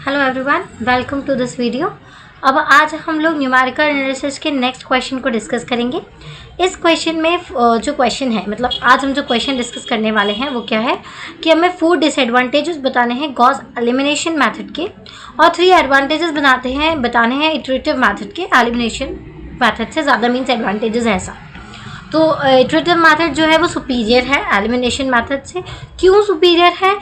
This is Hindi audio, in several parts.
Hello everyone, welcome to this video. अब आज हम लोग न्यूमेरिकल एनालिसिस के नेक्स्ट क्वेश्चन को डिस्कस करेंगे। इस क्वेश्चन में जो क्वेश्चन है, मतलब आज हम जो क्वेश्चन डिस्कस करने वाले हैं वो क्या है कि हमें 4 डिसएडवांटेजेस बताने हैं गॉस एलिमिनेशन मेथड के और 3 एडवांटेजेस बताने हैं इटरेटिव मेथड के। एलिमिनेशन मेथड से ज़्यादा मीन्स एडवांटेजेस है ऐसा। तो इटरेटिव मेथड जो है वो सुपीरियर है एलिमिनेशन मेथड से। क्यों सुपीरियर है?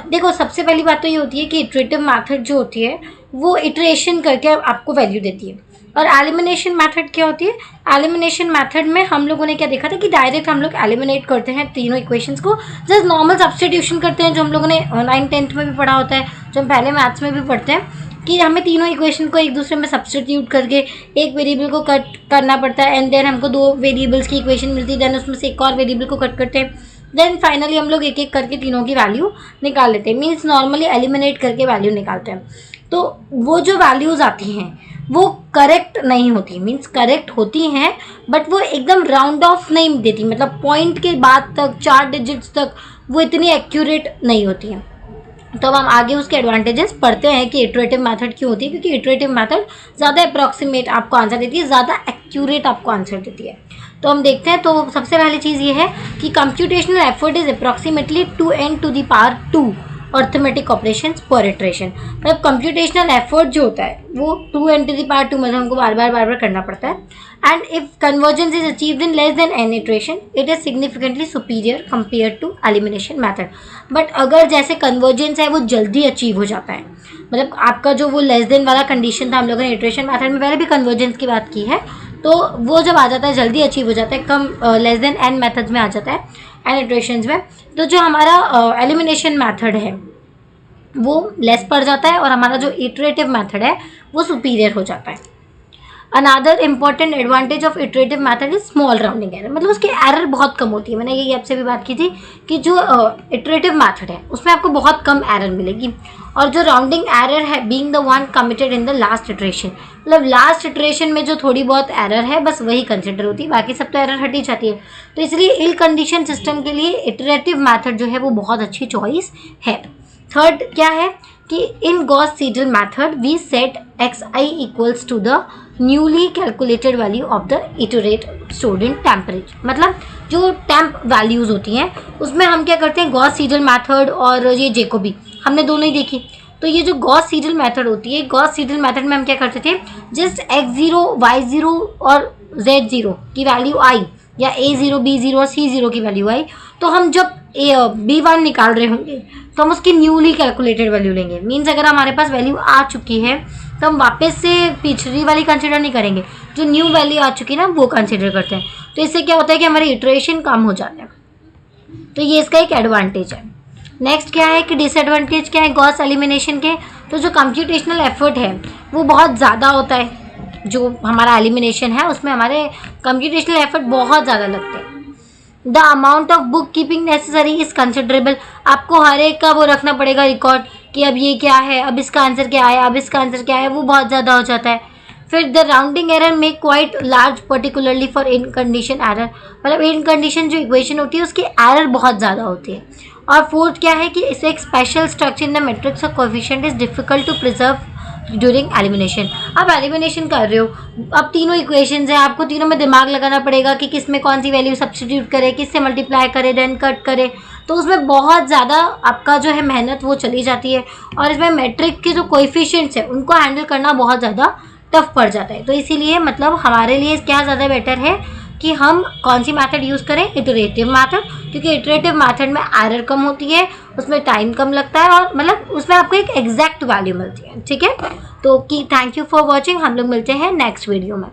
देखो, सबसे पहली बात तो ये होती है कि इटरेटिव मेथड जो होती है वो इटरेशन करके आपको वैल्यू देती है। और एलिमिनेशन मेथड क्या होती है? एलिमिनेशन मेथड में हम लोगों ने क्या देखा था कि डायरेक्ट हम लोग एलिमिनेट करते हैं तीनों इक्वेशंस को, जस्ट नॉर्मल सब्स्टिट्यूशन करते हैं, जो हम लोगों ने 9th-10th में भी पढ़ा होता है, जो हम पहले मैथ्स में भी पढ़ते हैं कि हमें तीनों इक्वेशन को एक दूसरे में सब्स्टिट्यूट करके एक वेरिएबल को कट करना पड़ता है एंड देन हमको 2 वेरिएबल्स की इक्वेशन मिलती है, देन उसमें से एक और वेरिएबल को कट करते हैं, देन फाइनली हम लोग एक एक करके तीनों की वैल्यू निकाल लेते हैं। मीन्स नॉर्मली एलिमिनेट करके वैल्यू निकालते हैं। तो वो जो वैल्यूज़ आती हैं वो करेक्ट नहीं होती, मीन्स करेक्ट होती हैं बट वो एकदम राउंड ऑफ नहीं देती, मतलब पॉइंट के बाद तक 4 डिजिट्स तक वो इतनी एक्यूरेट नहीं होती हैं। तो अब हम आगे उसके एडवांटेजेस पढ़ते हैं कि इटरेटिव मेथड क्यों होती है, क्योंकि इटरेटिव मेथड ज़्यादा अप्रॉक्सीमेट आपको आंसर देती है, ज़्यादा एक्यूरेट आपको आंसर देती है। तो हम देखते हैं। तो सबसे पहली चीज़ ये है कि computational effort is approximately 2n⁴ arithmetic operations पर इटरेशन। मतलब कंप्यूटेशनल एफर्ट जो होता है वो 2n⁴ मतलब हमको बार बार करना पड़ता है। And if convergence is achieved in less than n iteration it is significantly superior compare to elimination method. But अगर जैसे कन्वर्जेंस है वो जल्दी अचीव हो जाता है, मतलब आपका जो वो लेस देन वाला कंडीशन था, हम लोगों ने इटरेशन मेथड में पहले भी कन्वर्जेंस की बात की है, तो वो जब आ जाता है जल्दी अचीव हो जाता है, कम लेस देन n मेथड्स में आ जाता है, n इटरेशंस में, तो जो हमारा एलिमिनेशन मेथड है वो लेस पड़ जाता है और हमारा जो इटरेटिव मेथड है वो सुपीरियर हो जाता है। Another important advantage of iterative method is small rounding error, मतलब उसकी एरर बहुत कम होती है। मैंने यही आपसे भी बात की थी कि जो इटरेटिव मेथड है उसमें आपको बहुत कम एरर मिलेगी, और जो राउंडिंग एरर है being the one committed in the last iteration, मतलब लास्ट इटरेशन में जो थोड़ी बहुत एरर है बस वही कंसिडर होती है, बाकी सब तो एरर हट ही जाती है। तो इसलिए इल कंडीशन सिस्टम के लिए इटरेटिव मेथड जो है वो बहुत अच्छी चॉइस है। थर्ड क्या है कि in Gauss Seidel method we set xi equals to the newly calculated value of the iterate stored in temperature. मतलब जो टेम्प वैल्यूज़ होती हैं उसमें हम क्या करते हैं, गॉस सीडल मेथड और ये जेकोबी हमने दोनों ही देखी। तो ये जो गॉस सीडल मेथड होती है, गॉस सीडल मेथड में हम क्या करते थे, जस्ट x0 y0 और z0 की वैल्यू आई या a0 b0 और c0 की वैल्यू आई, तो हम जब b1 निकाल रहे होंगे तो हम उसकी न्यूली कैलकुलेटेड वैल्यू लेंगे। मीन्स अगर हमारे पास वैल्यू आ चुकी है तो हम वापस से पिछली वाली कंसिडर नहीं करेंगे, जो न्यू वैल्यू आ चुकी है ना वो कंसिडर करते हैं। तो इससे क्या होता है कि हमारे इटरेशन कम हो जाते हैं। तो ये इसका एक एडवांटेज है। नेक्स्ट क्या है कि डिसएडवांटेज क्या है गॉस एलिमिनेशन के? तो जो कंप्यूटेशनल एफर्ट है वो बहुत ज़्यादा होता है। जो हमारा एलिमिनेशन है उसमें हमारे कंप्यूटेशनल एफर्ट बहुत ज़्यादा लगते हैं। The amount of book keeping necessary is considerable, आपको हर एक का वो रखना पड़ेगा रिकॉर्ड कि अब ये क्या है, अब इसका आंसर क्या है, अब इसका आंसर क्या है, वो बहुत ज़्यादा हो जाता है। फिर द राउंडिंग एरर में quite large particularly for in condition error, मतलब इन कंडीशन जो इक्वेशन होती है उसकी एरर बहुत ज़्यादा होती है। और फोर्थ क्या है कि इसे एक special structure in the matrix of coefficient is difficult to preserve during elimination. आप एलिमिनेशन कर रहे हो, अब तीनों इक्वेशंस हैं, आपको तीनों में दिमाग लगाना पड़ेगा कि किस में कौन सी वैल्यू सब्स्टिट्यूट करे, किससे मल्टीप्लाई करे, देन कट करे, तो उसमें बहुत ज़्यादा आपका जो है मेहनत वो चली जाती है। और इसमें मैट्रिक के जो कोएफिशिएंट्स हैं उनको हैंडल करना बहुत ज़्यादा टफ पड़ जाता है। तो इसीलिए मतलब हमारे लिए क्या ज़्यादा बेटर है कि हम कौन सी मेथड यूज़ करें, इटरेटिव मेथड, क्योंकि इटरेटिव मेथड में एरर कम होती है, उसमें टाइम कम लगता है और मतलब उसमें आपको एक एग्जैक्ट वैल्यू मिलती है। ठीक है, तो कि थैंक यू फॉर वॉचिंग। हम लोग मिलते हैं नेक्स्ट वीडियो में।